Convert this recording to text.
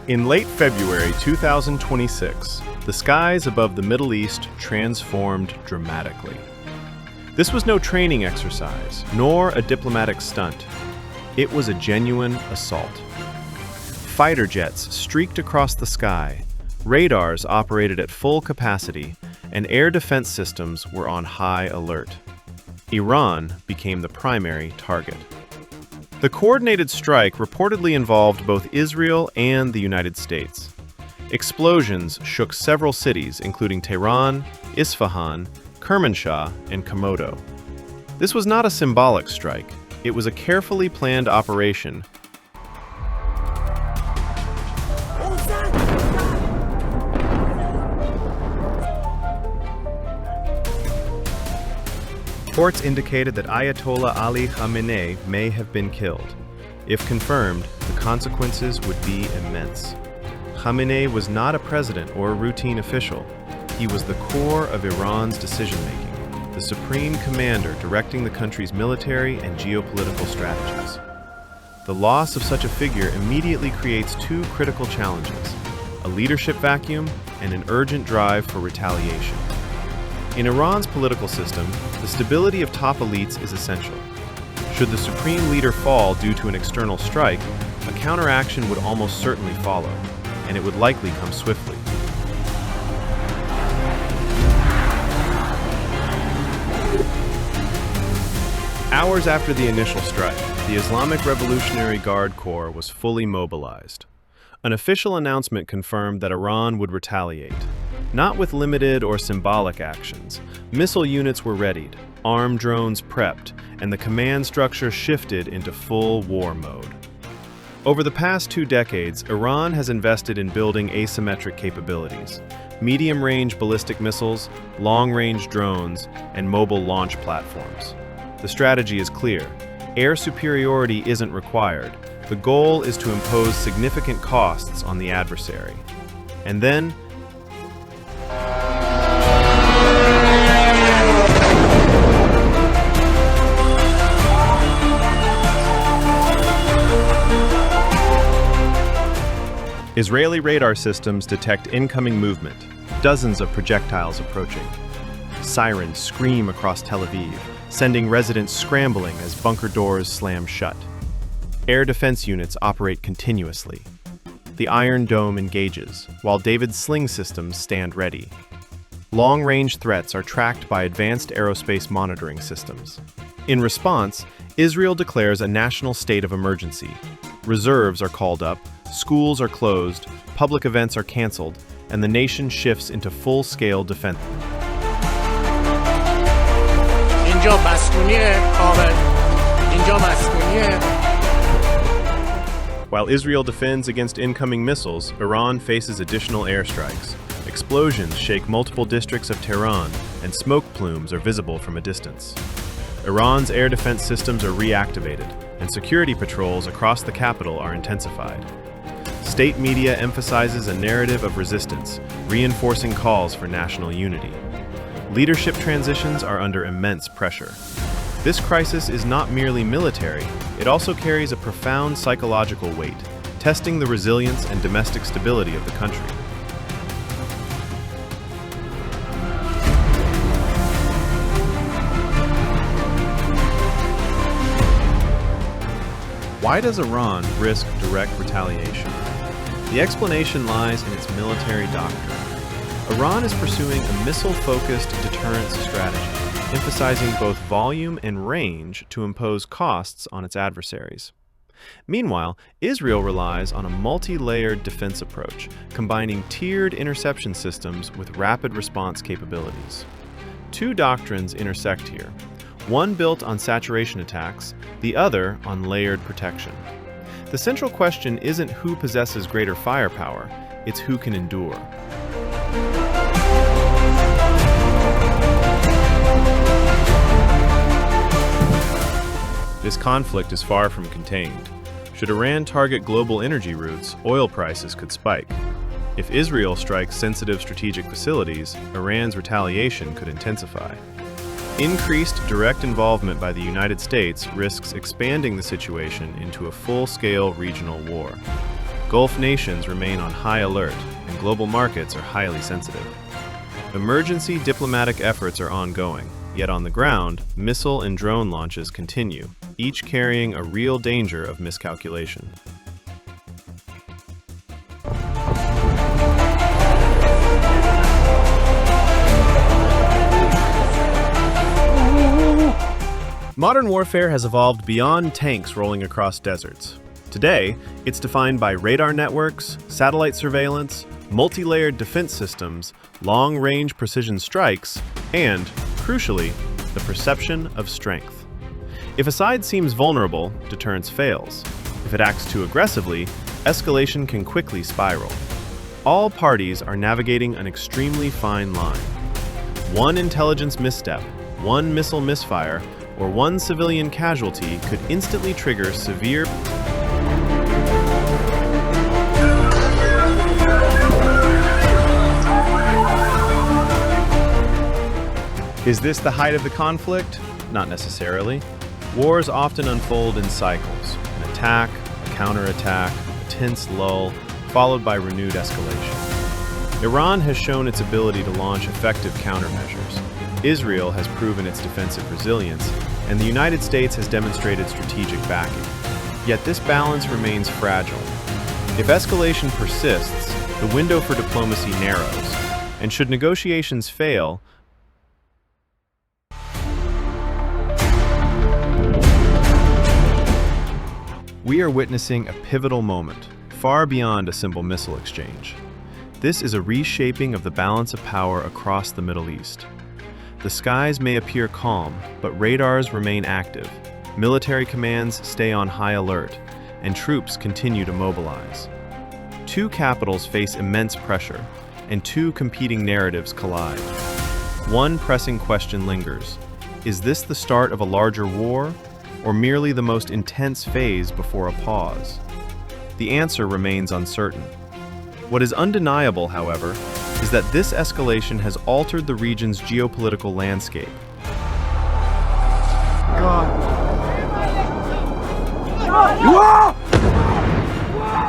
In late February 2026, the skies above the Middle East transformed dramatically. This was no training exercise, nor a diplomatic stunt. It was a genuine assault. Fighter jets streaked across the sky, radars operated at full capacity, and air defense systems were on high alert. Iran became the primary target. The coordinated strike reportedly involved both Israel and the United States. Explosions shook several cities, including Tehran, Isfahan, Kermanshah, and Komodo. This was not a symbolic strike. It was a carefully planned operation. Reports indicated that Ayatollah Ali Khamenei may have been killed. If confirmed, the consequences would be immense. Khamenei was not a president or a routine official. He was the core of Iran's decision-making, the supreme commander directing the country's military and geopolitical strategies. The loss of such a figure immediately creates two critical challenges: a leadership vacuum and an urgent drive for retaliation. In Iran's political system, the stability of top elites is essential. Should the supreme leader fall due to an external strike, a counteraction would almost certainly follow, and it would likely come swiftly. Hours after the initial strike, the Islamic Revolutionary Guard Corps was fully mobilized. An official announcement confirmed that Iran would retaliate. Not with limited or symbolic actions. Missile units were readied, armed drones prepped, and the command structure shifted into full war mode. Over the past 2 decades, Iran has invested in building asymmetric capabilities: medium-range ballistic missiles, long-range drones, and mobile launch platforms. The strategy is clear. Air superiority isn't required. The goal is to impose significant costs on the adversary. And then, Israeli radar systems detect incoming movement, dozens of projectiles approaching. Sirens scream across Tel Aviv, sending residents scrambling as bunker doors slam shut. Air defense units operate continuously. The Iron Dome engages, while David's sling systems stand ready. Long-range threats are tracked by advanced aerospace monitoring systems. In response, Israel declares a national state of emergency. Reserves are called up, schools are closed, public events are canceled, and the nation shifts into full-scale defense. While Israel defends against incoming missiles, Iran faces additional airstrikes. Explosions shake multiple districts of Tehran, and smoke plumes are visible from a distance. Iran's air defense systems are reactivated, and security patrols across the capital are intensified. State media emphasizes a narrative of resistance, reinforcing calls for national unity. Leadership transitions are under immense pressure. This crisis is not merely military, it also carries a profound psychological weight, testing the resilience and domestic stability of the country. Why does Iran risk direct retaliation? The explanation lies in its military doctrine. Iran is pursuing a missile-focused deterrence strategy, emphasizing both volume and range to impose costs on its adversaries. Meanwhile, Israel relies on a multi-layered defense approach, combining tiered interception systems with rapid response capabilities. Two doctrines intersect here, one built on saturation attacks, the other on layered protection. The central question isn't who possesses greater firepower, it's who can endure. This conflict is far from contained. Should Iran target global energy routes, oil prices could spike. If Israel strikes sensitive strategic facilities, Iran's retaliation could intensify. Increased direct involvement by the United States risks expanding the situation into a full-scale regional war. Gulf nations remain on high alert, and global markets are highly sensitive. Emergency diplomatic efforts are ongoing, yet on the ground, missile and drone launches continue, each carrying a real danger of miscalculation. Modern warfare has evolved beyond tanks rolling across deserts. Today, it's defined by radar networks, satellite surveillance, multi-layered defense systems, long-range precision strikes, and, crucially, the perception of strength. If a side seems vulnerable, deterrence fails. If it acts too aggressively, escalation can quickly spiral. All parties are navigating an extremely fine line. One intelligence misstep, one missile misfire, or one civilian casualty could instantly trigger severe. Is this the height of the conflict? Not necessarily. Wars often unfold in cycles: an attack, a counterattack, a tense lull, followed by renewed escalation. Iran has shown its ability to launch effective countermeasures. Israel has proven its defensive resilience, and the United States has demonstrated strategic backing. Yet this balance remains fragile. If escalation persists, the window for diplomacy narrows, and should negotiations fail, we are witnessing a pivotal moment, far beyond a simple missile exchange. This is a reshaping of the balance of power across the Middle East. The skies may appear calm, but radars remain active, military commands stay on high alert, and troops continue to mobilize. Two capitals face immense pressure, and two competing narratives collide. One pressing question lingers: is this the start of a larger war, or merely the most intense phase before a pause? The answer remains uncertain. What is undeniable, however, is that this escalation has altered the region's geopolitical landscape,